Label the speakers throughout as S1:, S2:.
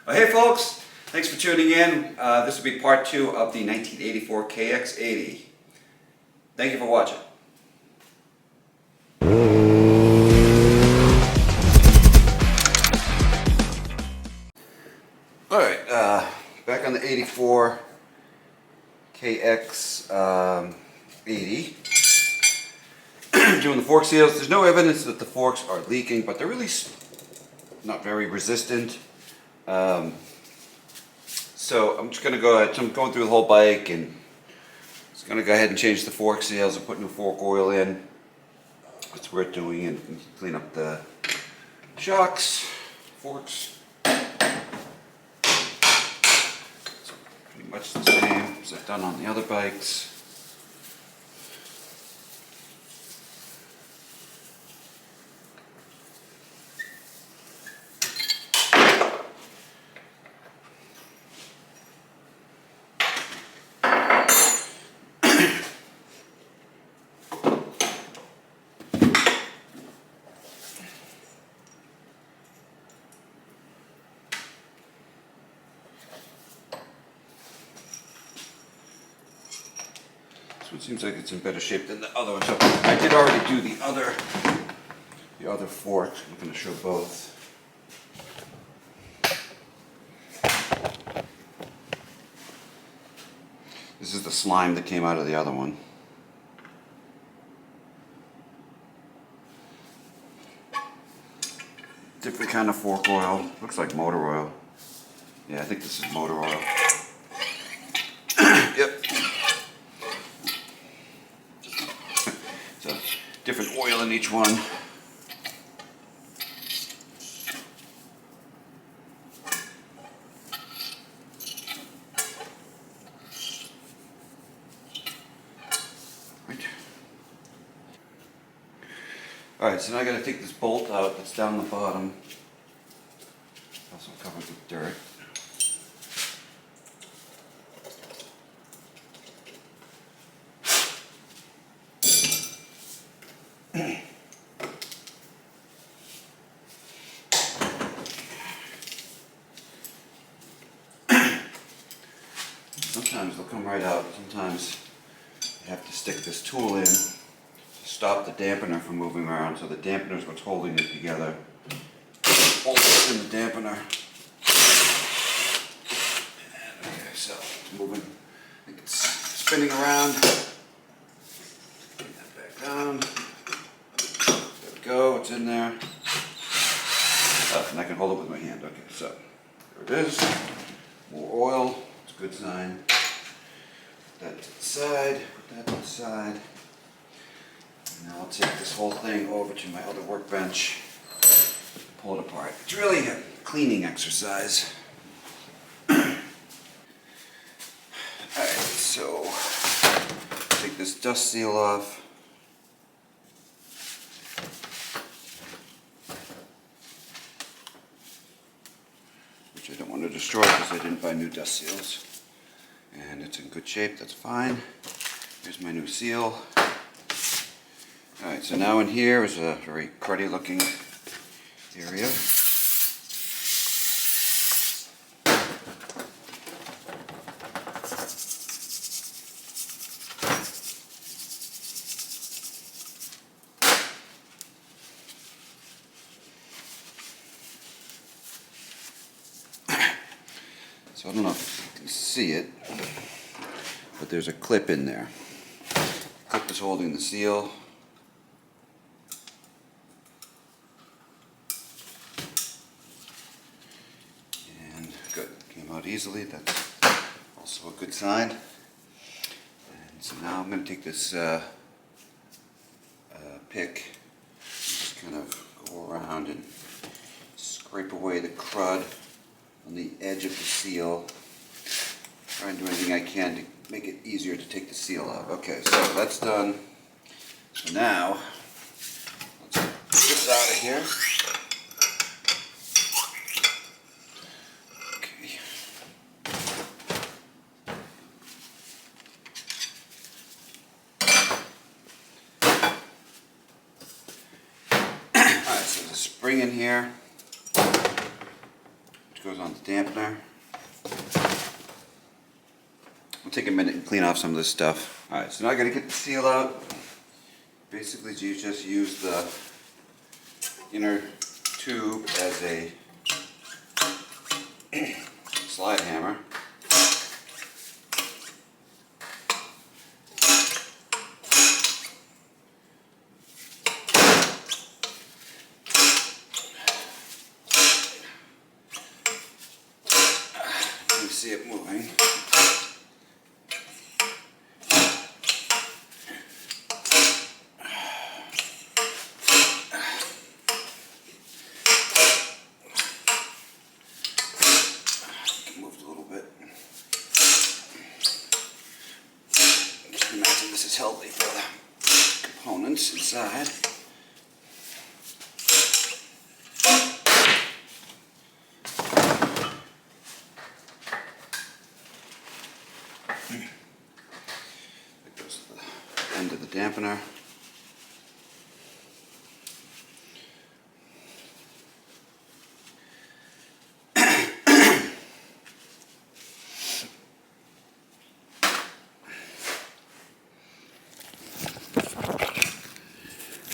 S1: Well, hey folks, thanks for tuning in. This will be part 2 of the 1984 KX80. Thank you for watching. Alright, back on the 84 KX80. Doing the fork seals. There's no evidence that the forks are leaking, but they're really not very resistant. So I'm just going to go ahead, so I'm going through the whole bike and just going to go ahead and change the fork seals and put new fork oil in. That's worth doing, and clean up the shocks, forks. So pretty much the same as I've done on the other bikes. So it seems like it's in better shape than the other one. So I did already do the other fork. I'm going to show both. This is the slime that came out of the other one. Different kind of fork oil. Looks like motor oil. Yeah, I think this is motor oil. Yep. So, different oil in each one. Right. Alright, so now I gotta take this bolt out that's down the bottom. Also covered with dirt. Sometimes they'll come right out. Sometimes you have to stick this tool in to stop the dampener from moving around. So the dampener is what's holding it together. Hold it in the dampener. And okay, so it's moving. I think it's spinning around. Bring that back down. There we go. It's in there. Oh, and I can hold it with my hand. Okay, so there it is. More oil. It's a good sign. Put that to the side. Put that to the side. And now I'll take this whole thing over to my other workbench. Pull it apart. It's really a cleaning exercise. Alright, so take this dust seal off. Which I don't want to destroy because I didn't buy new dust seals. And it's in good shape, that's fine. Here's my new seal. Alright, so now in here is a very cruddy looking area. So I don't know if you can see it, but there's a clip in there. The clip is holding the seal. And good, came out easily. That's also a good sign. And so now I'm going to take this pick and just kind of go around and scrape away the crud on the edge of the seal. Try and do anything I can to make it easier to take the seal out. Okay, so that's done. So now, let's get this out of here. Okay. Alright, so there's a spring in here. which goes on the dampener. We'll take a minute and clean off some of this stuff. Alright, so now I gotta get the seal out. Basically, you just use the inner tube as a slide hammer. You see it moving. Moved a little bit. I can imagine this is healthy for the components inside. That goes to the end of the dampener.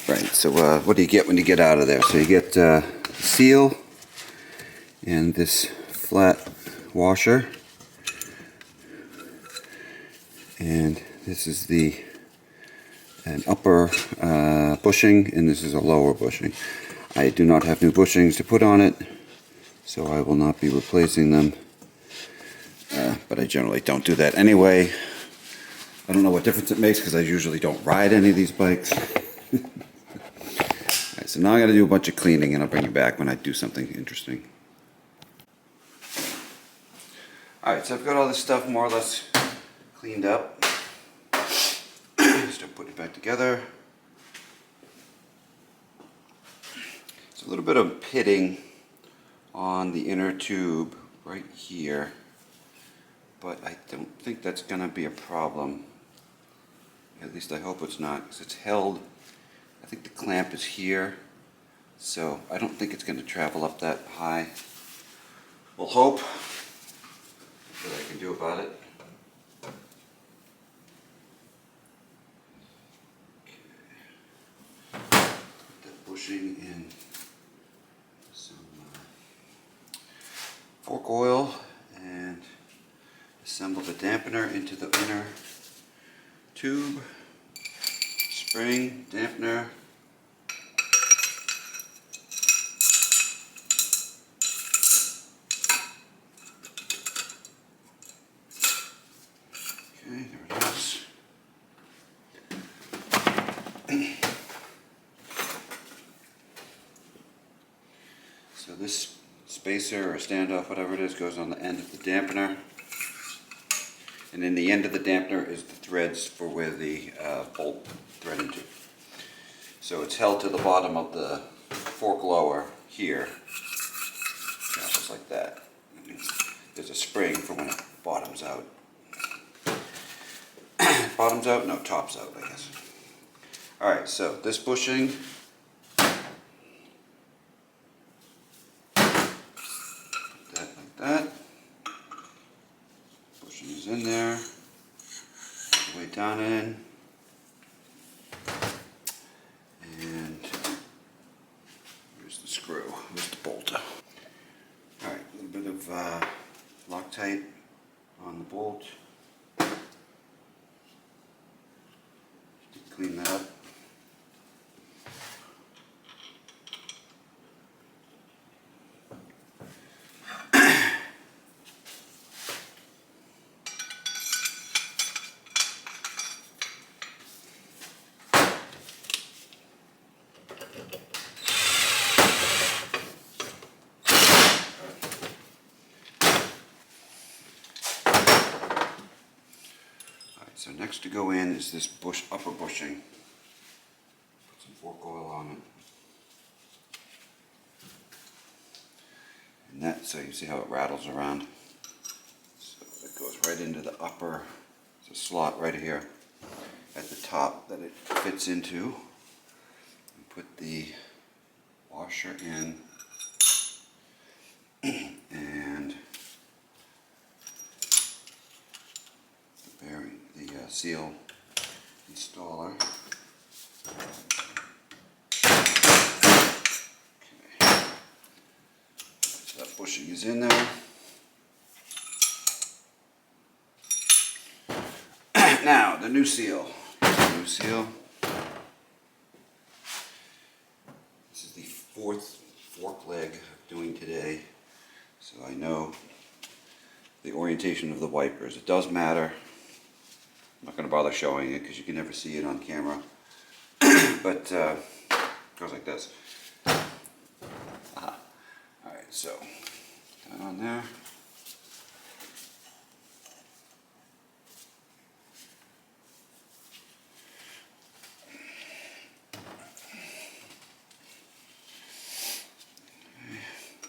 S1: Right, so what do you get when you get out of there? So you get seal and this flat washer, and this is an upper bushing, and this is a lower bushing. I do not have new bushings to put on it, so I will not be replacing them, but I generally don't do that anyway. I don't know what difference it makes because I usually don't ride any of these bikes. Alright, so now I got to do a bunch of cleaning, and I'll bring you back when I do something interesting. Alright, so I've got all this stuff more or less cleaned up. Just put it back together. There's a little bit of pitting on the inner tube right here, but I don't think that's going to be a problem. At least I hope it's not, because it's held. I think the clamp is here, so I don't think it's going to travel up that high. We'll hope. What I can do about it. Okay. Put that bushing in some fork oil and assemble the dampener into the inner tube. Spring, dampener. Okay, there it is. So this spacer or standoff, whatever it is, goes on the end of the dampener. And in the end of the dampener is the threads for where the bolt thread into. So it's held to the bottom of the fork lower here. Yeah, just like that. There's a spring for when it bottoms out. Bottoms out? No, tops out, I guess. Alright, so this bushing. Put that like that. Bushing is in there. All the way down in. And here's the screw. Here's the bolt. Alright, a little bit of Loctite on the bolt. Clean that up. So next to go in is this upper bushing. Put some fork oil on it. And that, so you see how it rattles around. So it goes right into the upper, there's a slot right here at the top that it fits into. And put the washer in. And seal installer. Okay. So that bushing is in there. Now, the new seal. New seal. This is the fourth fork leg I'm doing today, so I know the orientation of the wipers. It does matter. I'm not going to bother showing it because you can never see it on camera. But it goes like this. Alright, so that on there.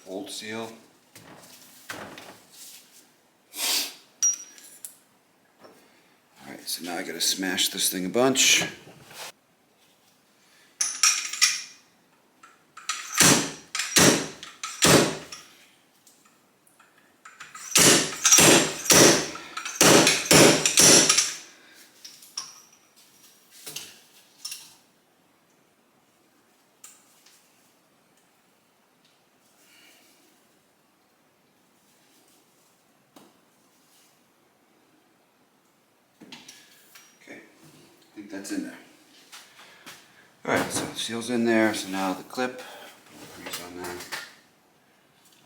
S1: Old seal. Alright, so now I gotta smash this thing a bunch. Okay, I think that's in there. Alright, so the seal's in there, so now the clip, grease on there.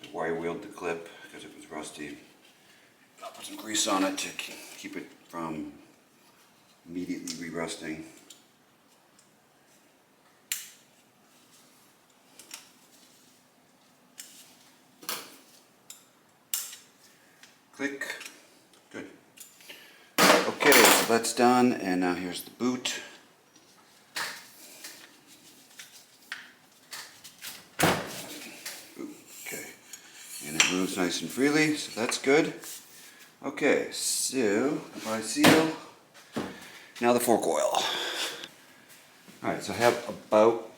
S1: I wire wheeled the clip because it was rusty. I'll put some grease on it to keep it from immediately re-rusting. Click. Good. Okay, so that's done, and now here's the boot. Okay, and it moves nice and freely, so that's good. Okay, so by seal, now the fork oil. Alright, so I have about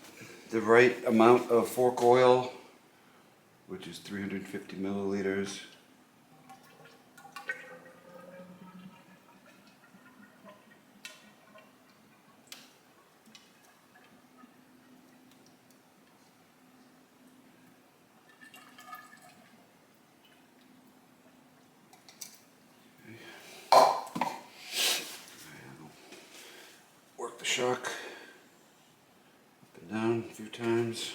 S1: the right amount of fork oil, which is 350 milliliters. Work the shock up and down a few times.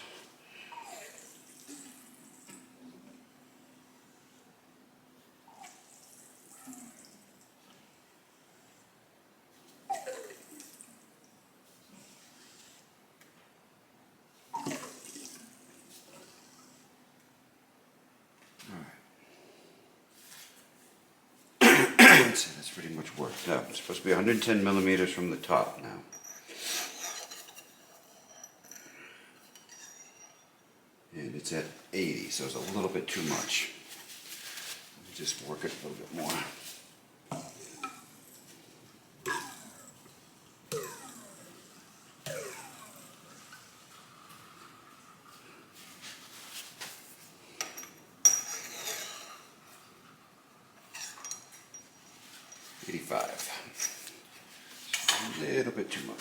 S1: That's pretty much worked out. It's supposed to be 110 millimeters from the top now. And it's at 80, so it's a little bit too much. Let me just work it a little bit more. A little bit too much.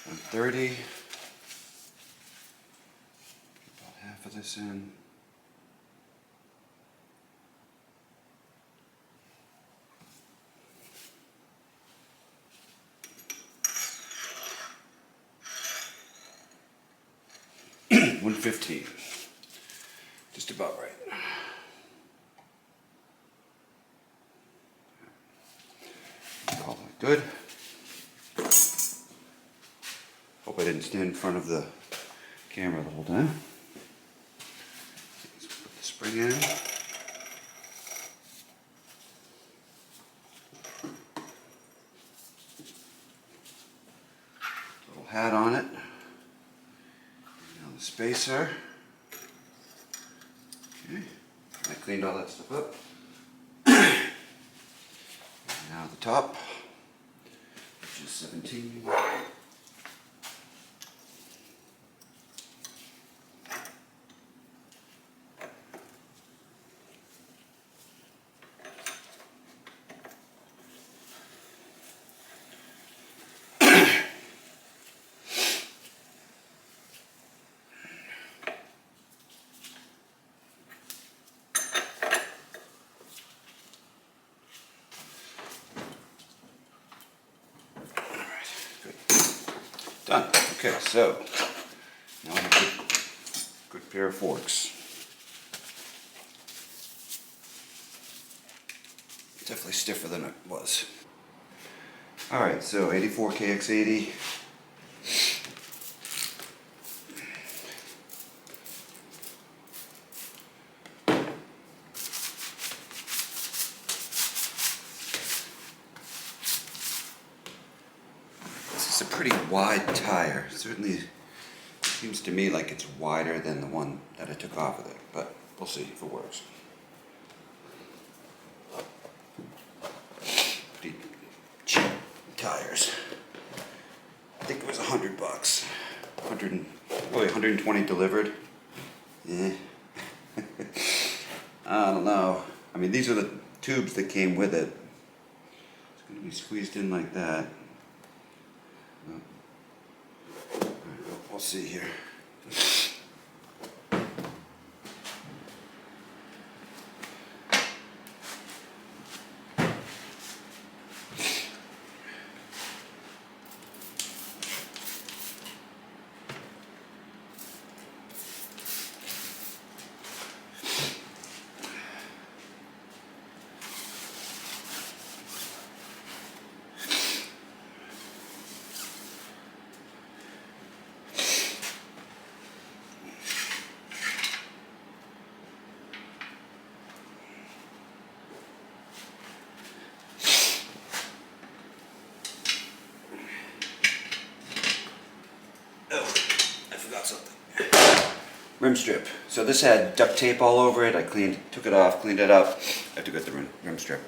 S1: And 30. About half of this in. $115. Just about right. Call that good. Hope I didn't stand in front of the camera the whole time. Let's put the spring in. Little hat on it. spacer. Okay. I cleaned all that stuff up. Now the top, which is 17. Done. Okay, so now I have a good pair of forks. Definitely stiffer than it was. Alright, so 84 KX80. This is a pretty wide tire. Certainly seems to me like it's wider than the one that I took off of it, but we'll see if it works. Pretty cheap tires. I think it was $100. 120 delivered. Eh. I don't know. I mean, these are the tubes that came with it. It's going to be squeezed in like that. We'll see here. Oh, I forgot something. Rim strip. So this had duct tape all over it. I took it off, cleaned it up. I have to get the rim strip.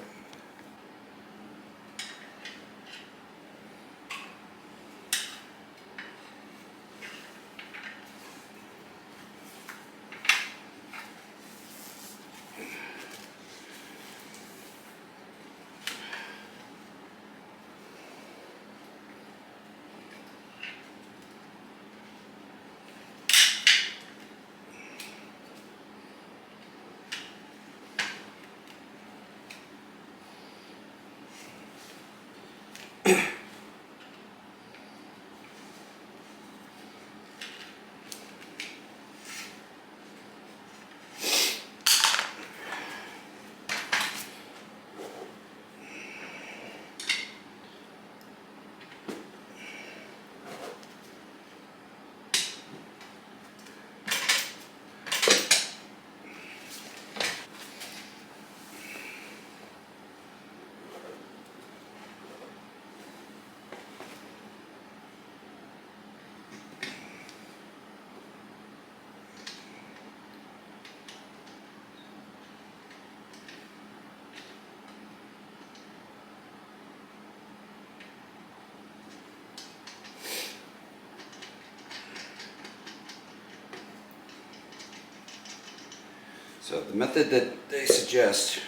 S1: So the method that they suggest,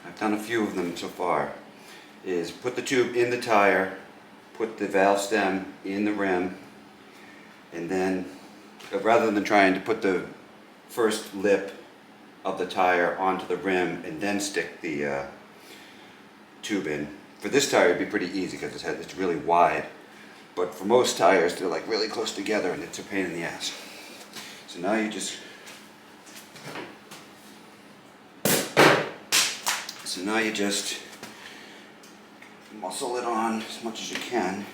S1: I've done a few of them so far, is put the tube in the tire, put the valve stem in the rim, and then rather than trying to put the first lip of the tire onto the rim and then stick the tube in. For this tire it'd be pretty easy because it's really wide, but for most tires they're like really close together and it's a pain in the ass. So now you just muscle it on as much as you can.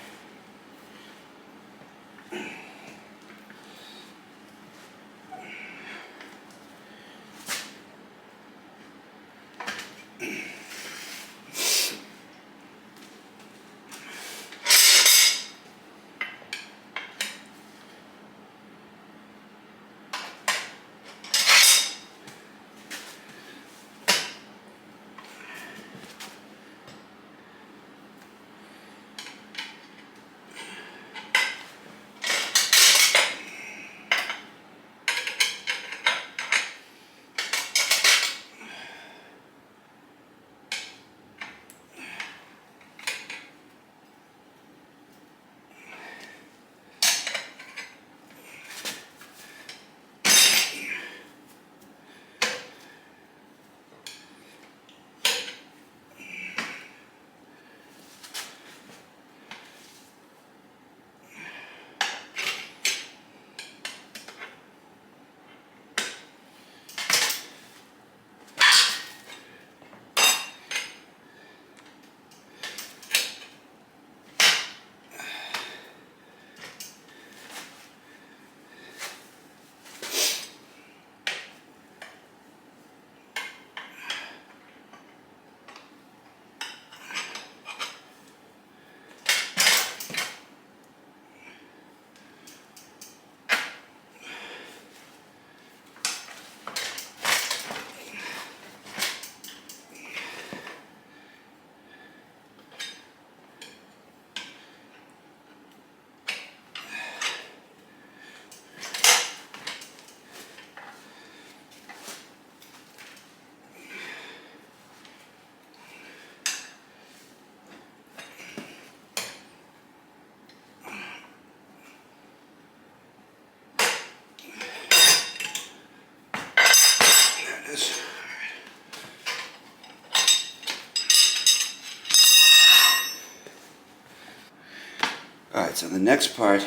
S1: Alright, so the next part,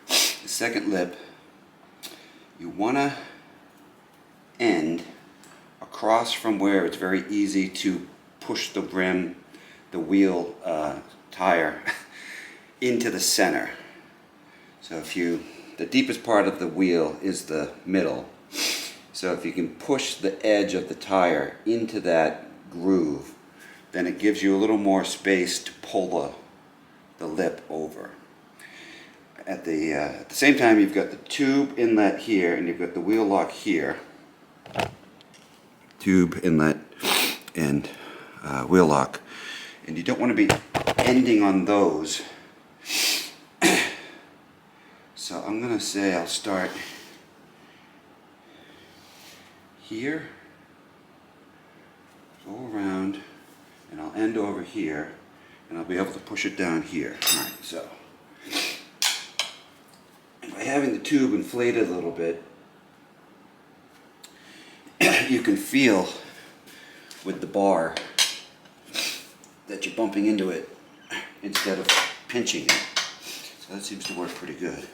S1: the second lip, you want to end across from where it's very easy to push the rim, the wheel tire into the center. So the deepest part of the wheel is the middle. So if you can push the edge of the tire into that groove, then it gives you a little more space to pull the lip over. At the same time, you've got the tube inlet here, and you've got the wheel lock here. Tube inlet and wheel lock, and you don't want to be ending on those. So I'm gonna say I'll start here, go around, and I'll end over here, and I'll be able to push it down here. All right, so by having the tube inflated a little bit, you can feel with the bar that you're bumping into it instead of pinching it. So that seems to work pretty good.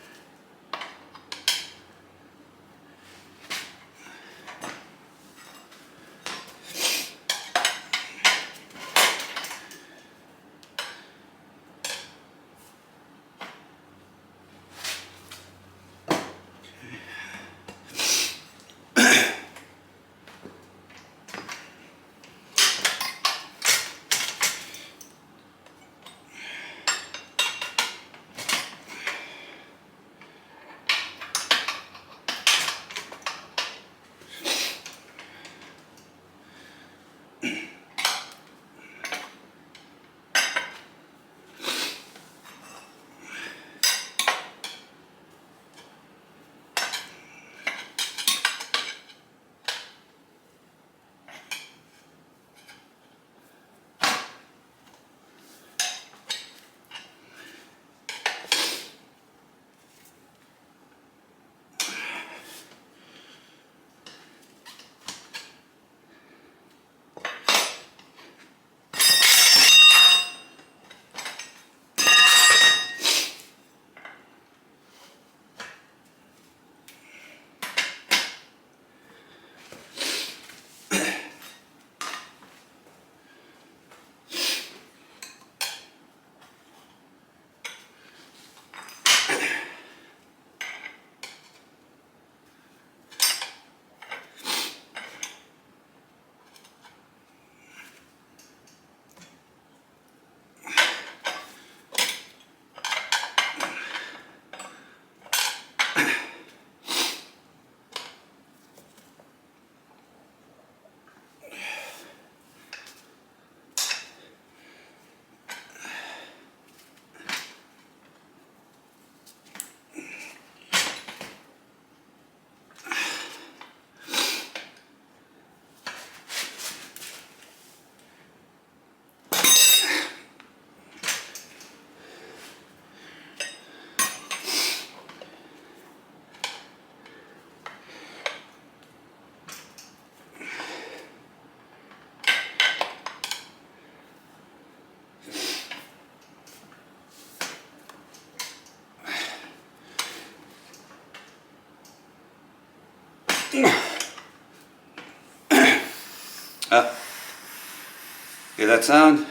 S1: Hear that sound?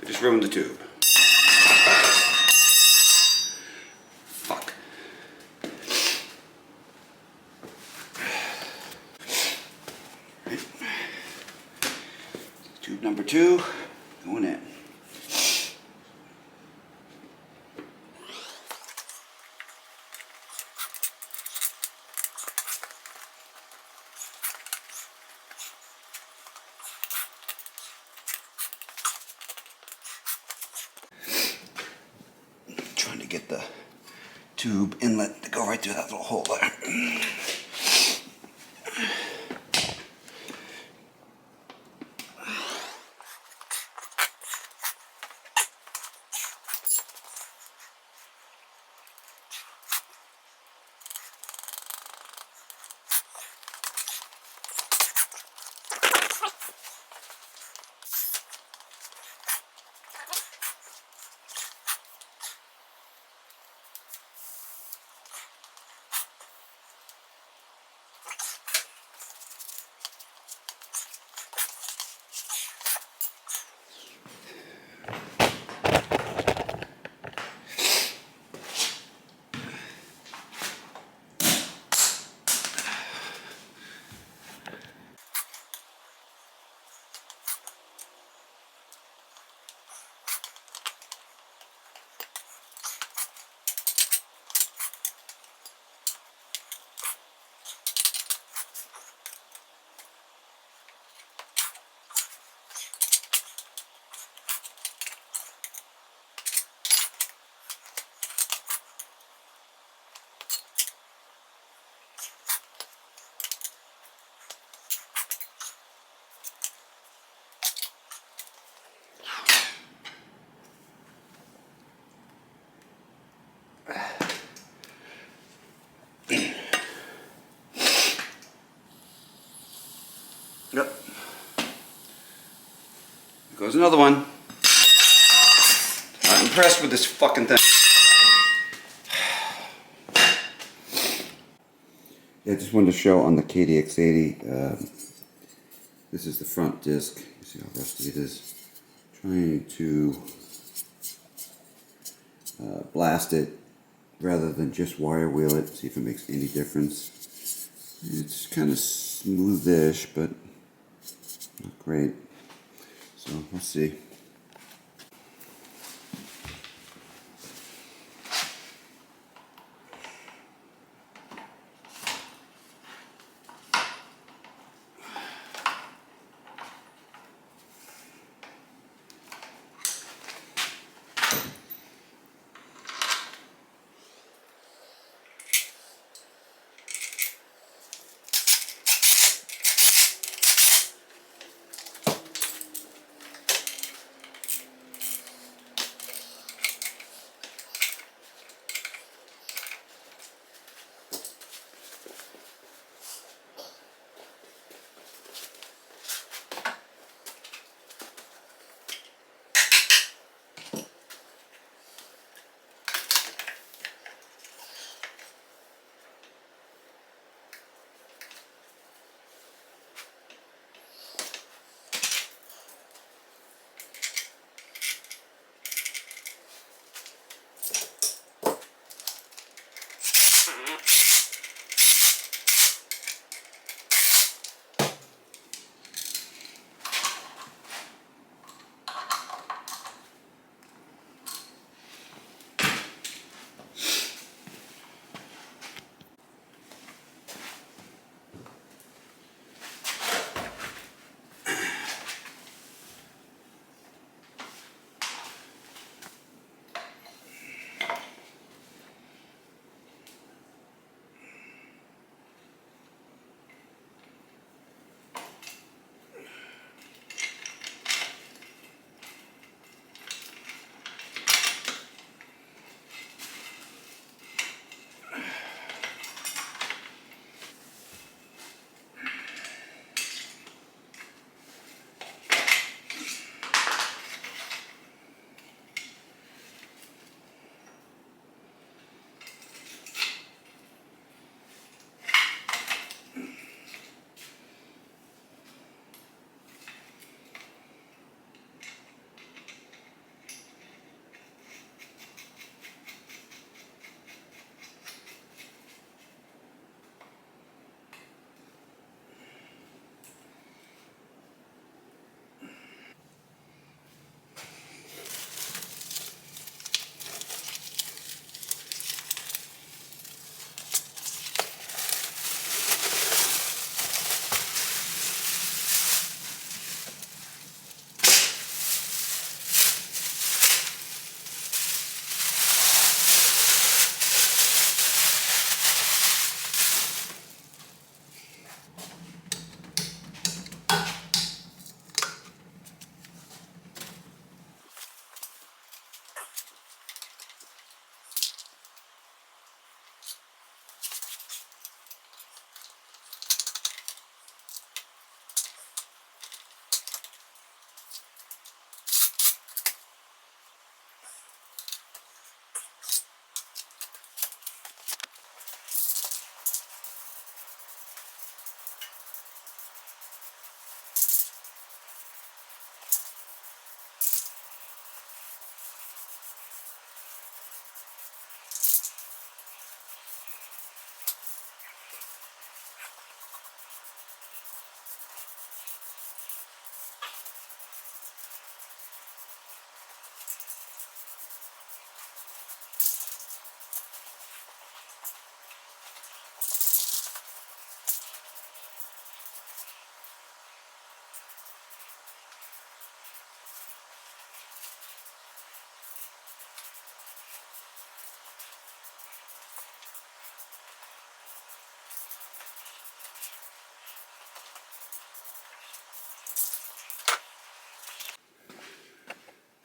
S1: I just ruined the tube. Fuck. Right. Tube number 2 going in. Trying to get the tube inlet to go right through that little hole there. Yep. There goes another one. Not impressed with this fucking thing. Yeah, I just wanted to show on the KX80. This is the front disc. You see how rusty it is. Trying to blast it rather than just wire wheel it. See if it makes any difference. It's kind of smoothish, but not great. So we'll see.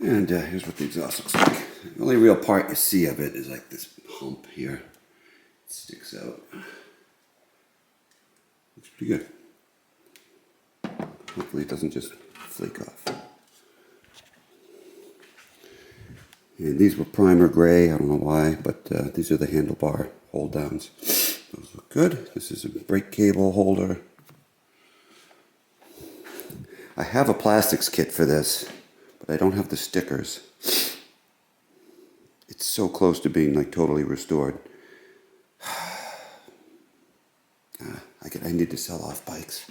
S1: And here's what the exhaust looks like. The only real part you see of it is like this hump here. It sticks out. Looks pretty good. Hopefully it doesn't just flake off. And these were primer gray, I don't know why, but these are the handlebar hold downs. Those look good. This is a brake cable holder. I have a plastics kit for this, but I don't have the stickers. It's so close to being like totally restored. I need to sell off bikes.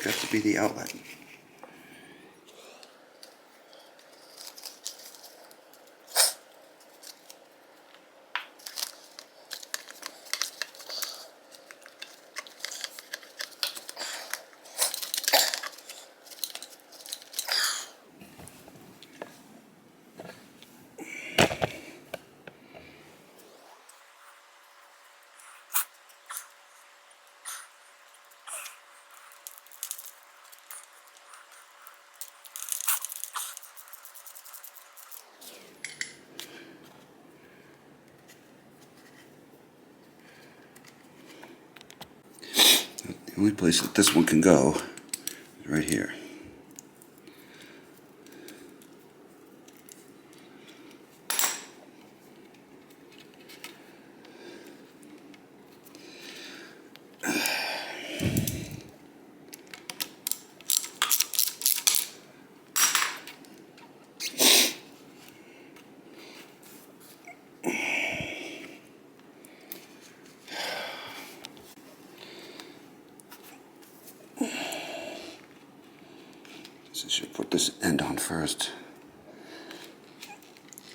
S1: It's got to be the outlet. The only place that this one can go is right here. I should put this end on first.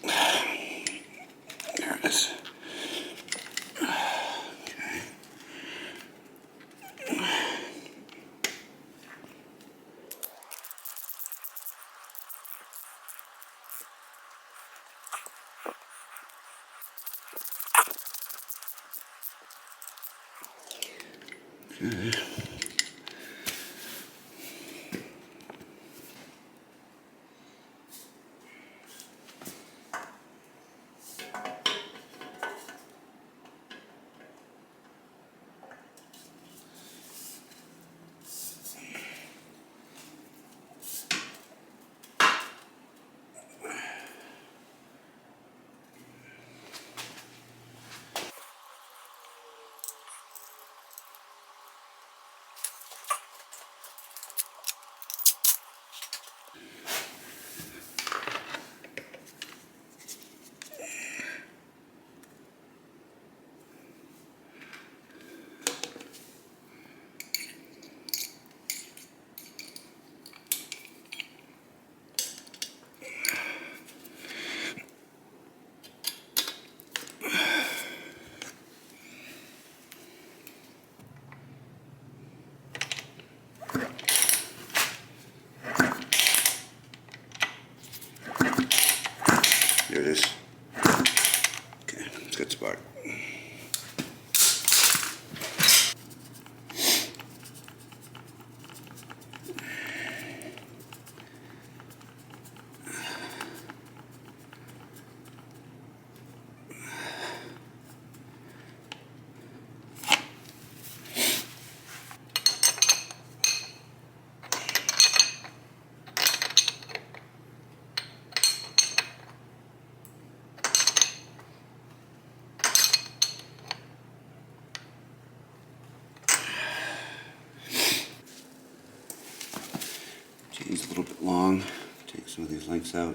S1: There it is. Okay. There it is. Okay, it's a good spot. Chain's a little bit long. Take some of these links out.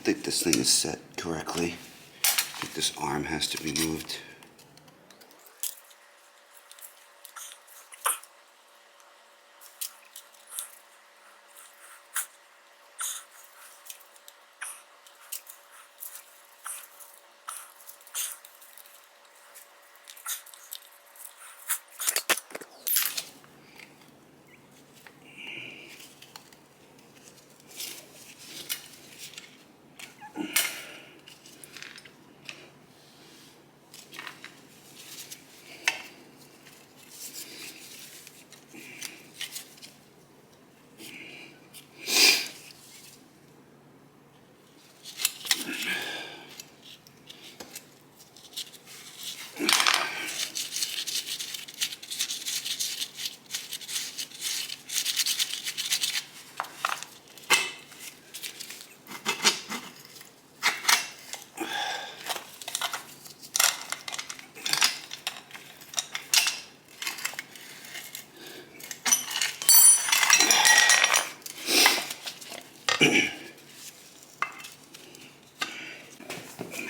S1: don't think this thing is set correctly. I think this arm has to be moved.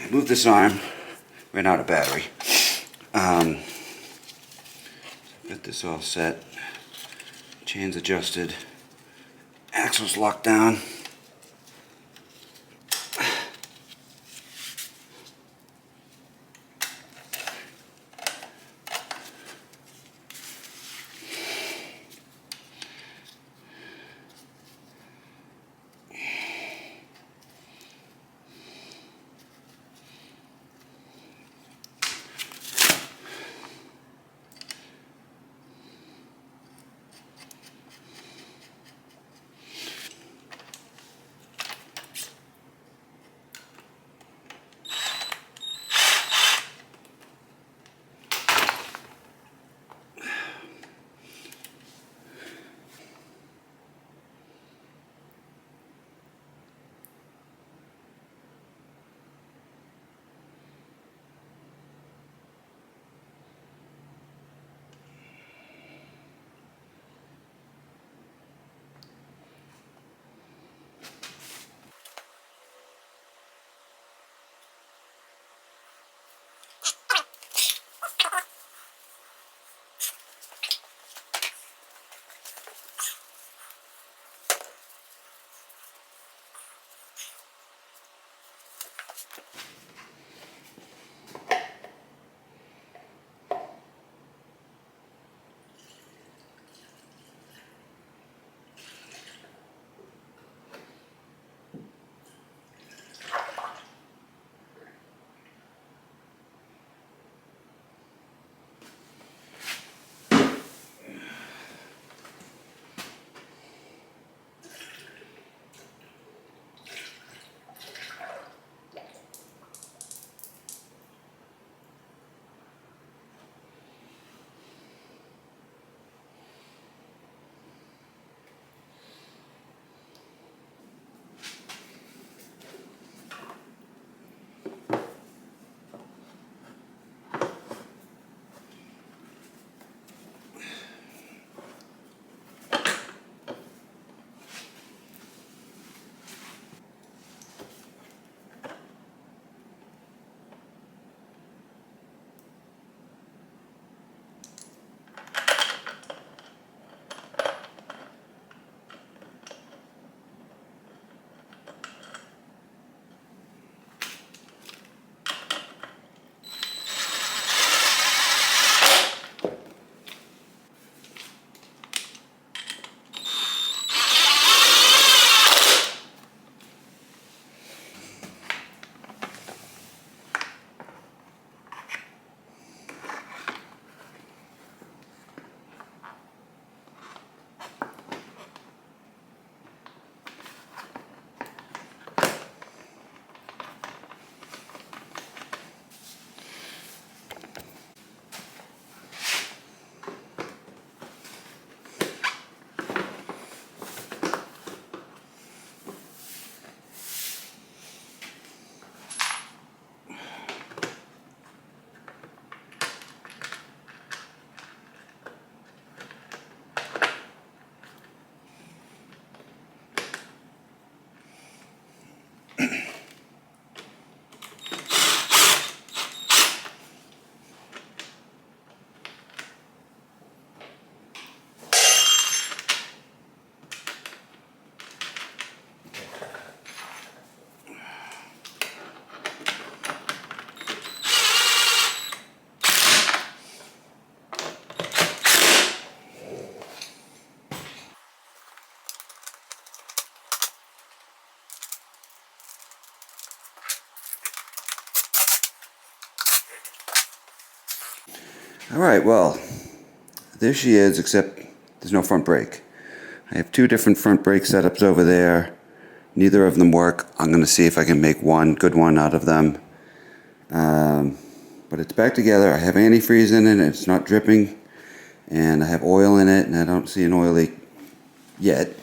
S1: Move this arm, ran out of battery. Get this all set, chains adjusted, axles locked down. Alright, well, there she is, except there's no front brake. I have two different front brake setups over there. Neither of them work. I'm going to see if I can make one good one out of them. But it's back together. I have antifreeze in it, and it's not dripping. And I have oil in it, and I don't see an oil leak yet.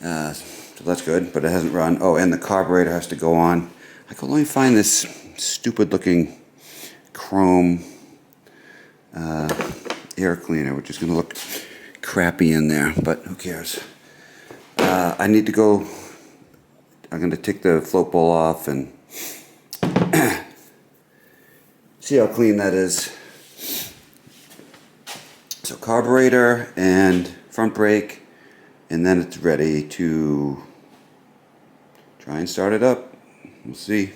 S1: So that's good, but it hasn't run. Oh, and the carburetor has to go on. I can only find this stupid looking chrome air cleaner, which is going to look crappy in there, but who cares. I need to go. I'm going to take the float bowl off and see how clean that is. So carburetor and front brake, and then it's ready to try and start it up. We'll see.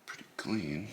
S1: Pretty clean.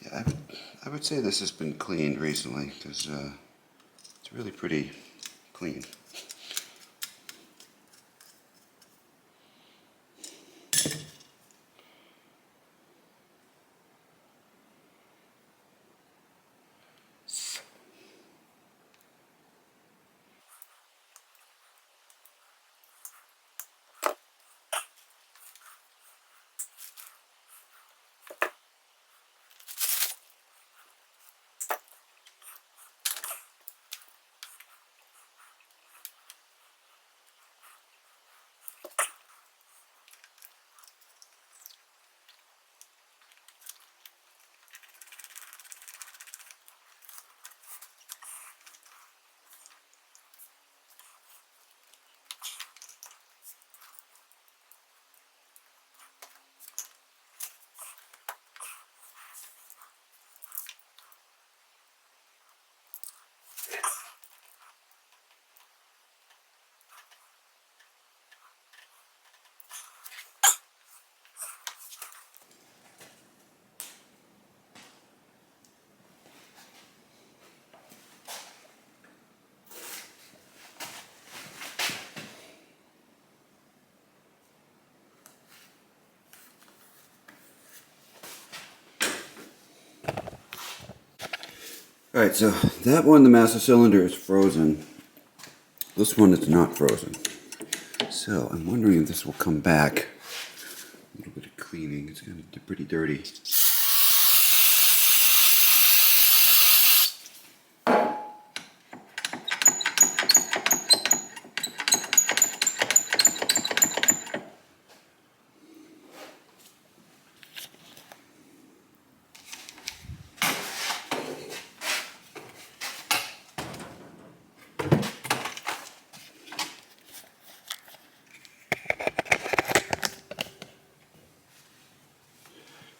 S1: Yeah, I would say this has been cleaned recently because it's really pretty clean. Alright, so that one, the master cylinder, is frozen. This one is not frozen. So I'm wondering if this will come back. A little bit of cleaning. It's kind of pretty dirty.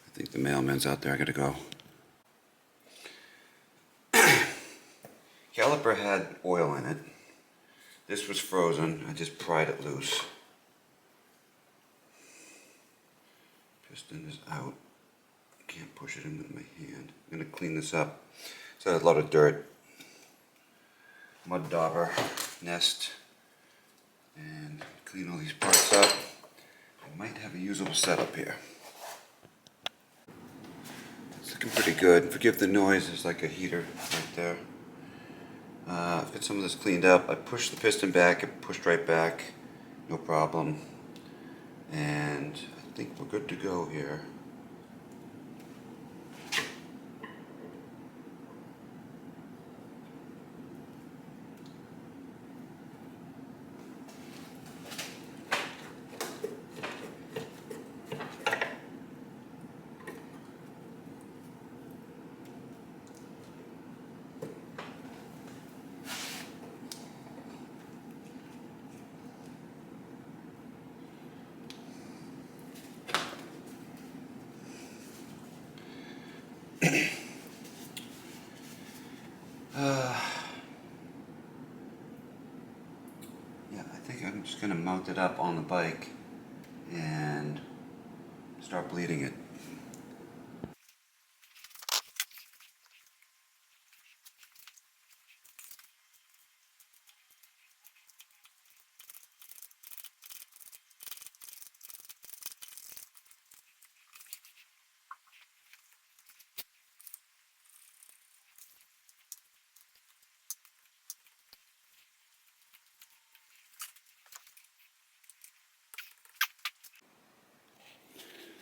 S1: I think the mailman's out there. I gotta go. Caliper had oil in it. This was frozen. I just pried it loose. Piston is out. Can't push it in with my hand. I'm going to clean this up. It's got a lot of dirt. Mud dauber nest. And clean all these parts up. I might have a usable setup here. It's looking pretty good. Forgive the noise, there's like a heater right there. I've got some of this cleaned up. I pushed the piston back, it pushed right back, no problem. And I think we're good to go here. Yeah, I think I'm just going to mount it up on the bike and start bleeding it.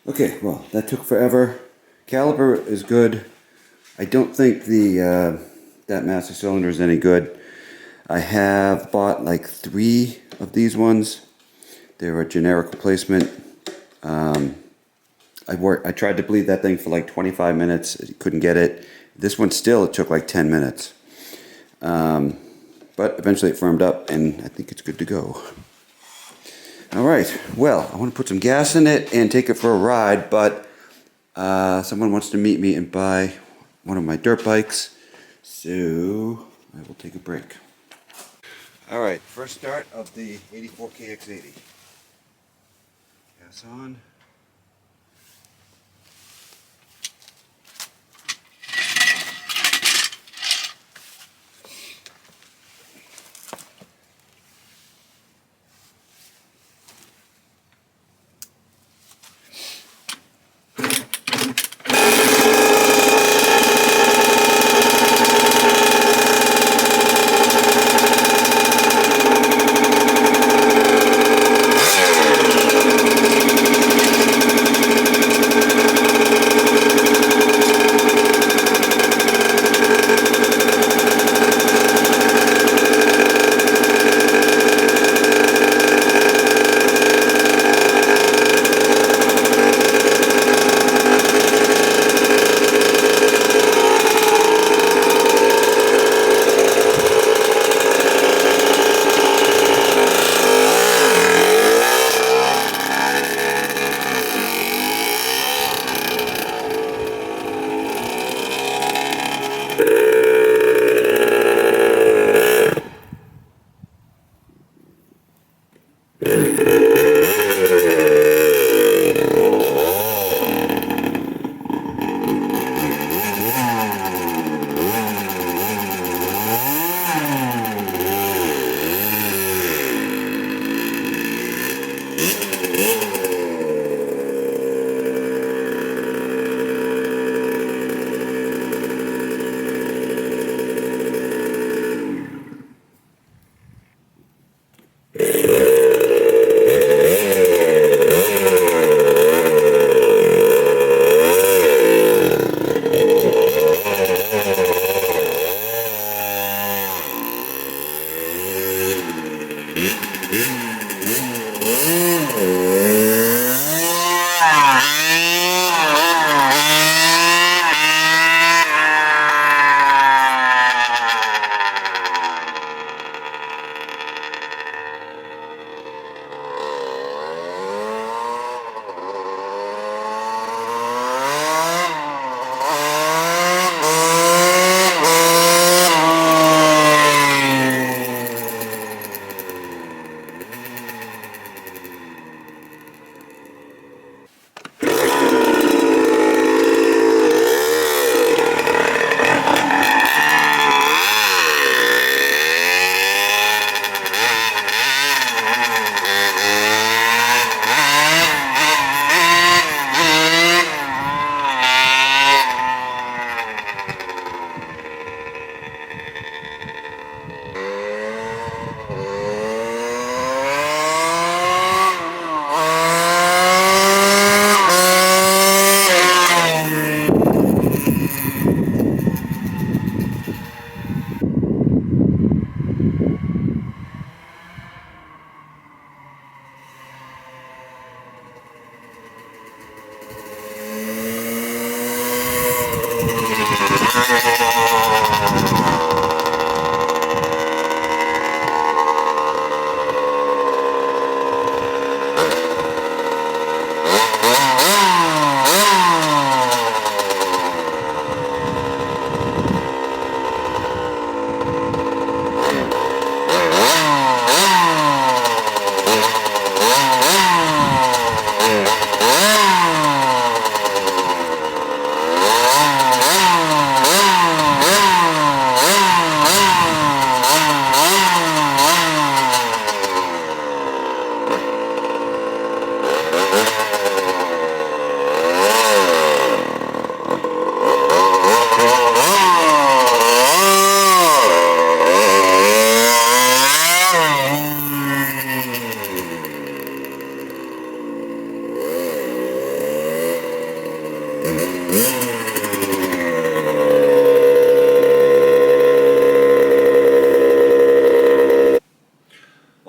S1: Okay, well, that took forever. Caliper is good. I don't think the that master cylinder is any good. I have bought like 3 of these ones. They're a generic replacement. I tried to bleed that thing for like 25 minutes. Couldn't get it. This one still, it took like 10 minutes. But eventually it firmed up and I think it's good to go. Alright, well, I want to put some gas in it and take it for a ride, but someone wants to meet me and buy one of my dirt bikes, so I will take a break. Alright, first start of the 84 KX80. Gas on.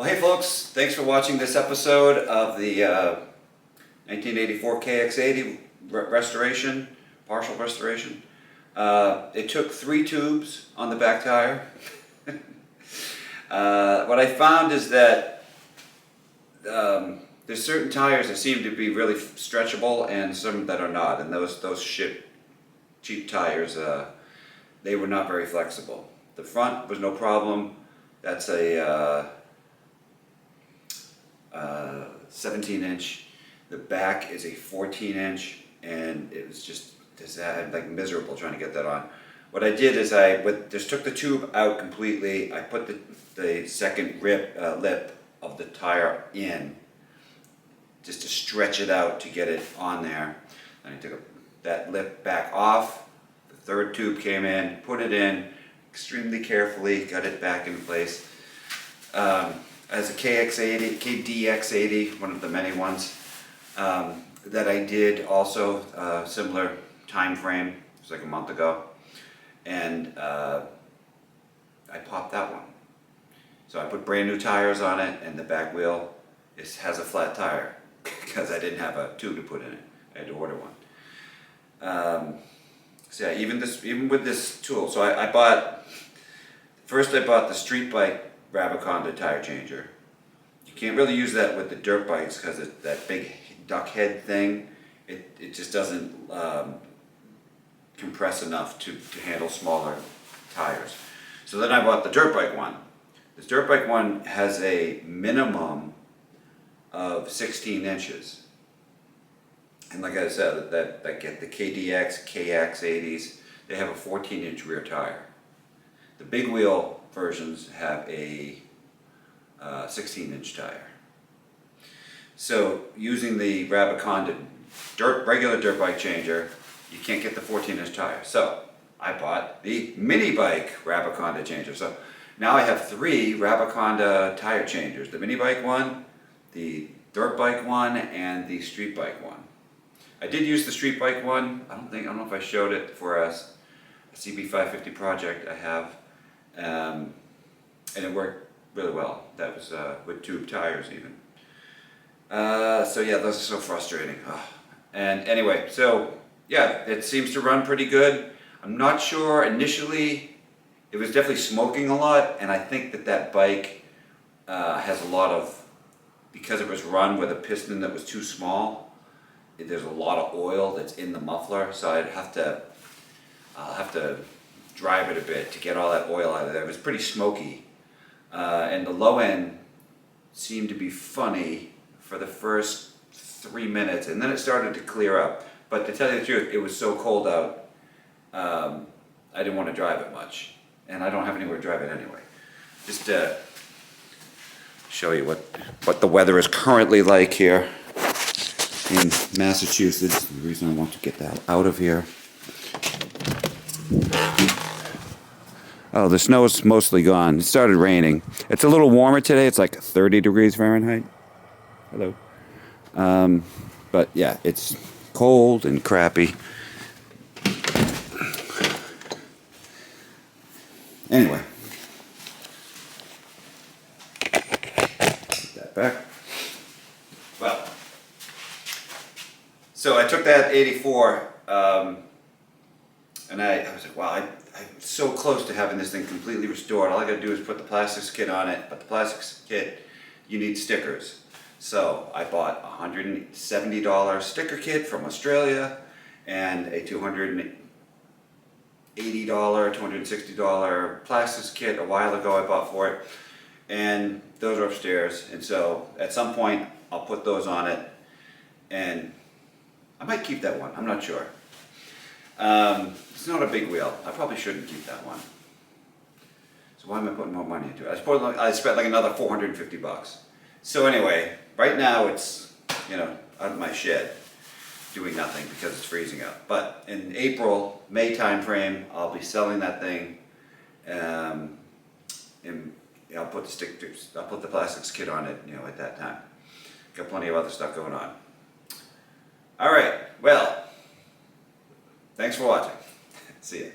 S1: Well, hey folks, thanks for watching this episode of the 1984 KX80 restoration, partial restoration. It took 3 tubes on the back tire. What I found is that there's certain tires that seem to be really stretchable and some that are not, and those cheap tires, they were not very flexible. The front was no problem. That's a 17-inch. The back is a 14-inch, and it was just like miserable trying to get that on. What I did is I just took the tube out completely. I put the second lip of the tire in just to stretch it out to get it on there. And I took that lip back off. The third tube came in, put it in extremely carefully, got it back in place. As a KX80, KDX80, one of the many ones that I did also, similar time frame, it was like a month ago, and I popped that one. So I put brand new tires on it, and the back wheel has a flat tire because I didn't have a tube to put in it. I had to order one. So yeah, even with this tool, so I bought the street bike Rabiconda tire changer. You can't really use that with the dirt bikes because that big duck head thing, it just doesn't compress enough to handle smaller tires. So then I bought the dirt bike one. This dirt bike one has a minimum of 16 inches. And like I said, that get the KDX, KX80s, they have a 14-inch rear tire. The big wheel versions have a 16-inch tire. So using the Rabiconda regular dirt bike changer, you can't get the 14-inch tire. So I bought the mini bike Rabiconda changer. So now I have 3 Rabiconda tire changers: the mini bike one, the dirt bike one, and the street bike one. I did use the street bike one. I don't know if I showed it for a CB550 project I have. And it worked really well. That was with tube tires even. So yeah, those are so frustrating. Oh. And anyway, so yeah, it seems to run pretty good. I'm not sure, initially it was definitely smoking a lot, and I think that bike has a lot of, because it was run with a piston that was too small, there's a lot of oil that's in the muffler, so I'll have to drive it a bit to get all that oil out of there. It was pretty smoky, and the low end seemed to be funny for the first 3 minutes, and then it started to clear up. But to tell you the truth, it was so cold out, I didn't want to drive it much, and I don't have anywhere to drive it anyway. Just to show you what the weather is currently like here in Massachusetts. The reason I want to get that out of here. Oh, the snow is mostly gone. It started raining. It's a little warmer today. It's like 30 degrees Fahrenheit. Hello. But yeah, it's cold and crappy. Anyway. Put that back. Well, so I took that 84, and I was like, wow, I'm so close to having this thing completely restored. All I gotta do is put the plastics kit on it, but the plastics kit, you need stickers. So I bought a $170 sticker kit from Australia and a $280, $260 plastics kit a while ago I bought for it. And those are upstairs, and so at some point I'll put those on it, and I might keep that one, I'm not sure. It's not a big wheel. I probably shouldn't keep that one. So why am I putting more money into it? I spent like another 450 bucks. So anyway, right now it's, out of my shed doing nothing because it's freezing out. But in April, May time frame, I'll be selling that thing. And I'll put the plastics kit on it, at that time. Got plenty of other stuff going on. All right, well, thanks for watching. See ya.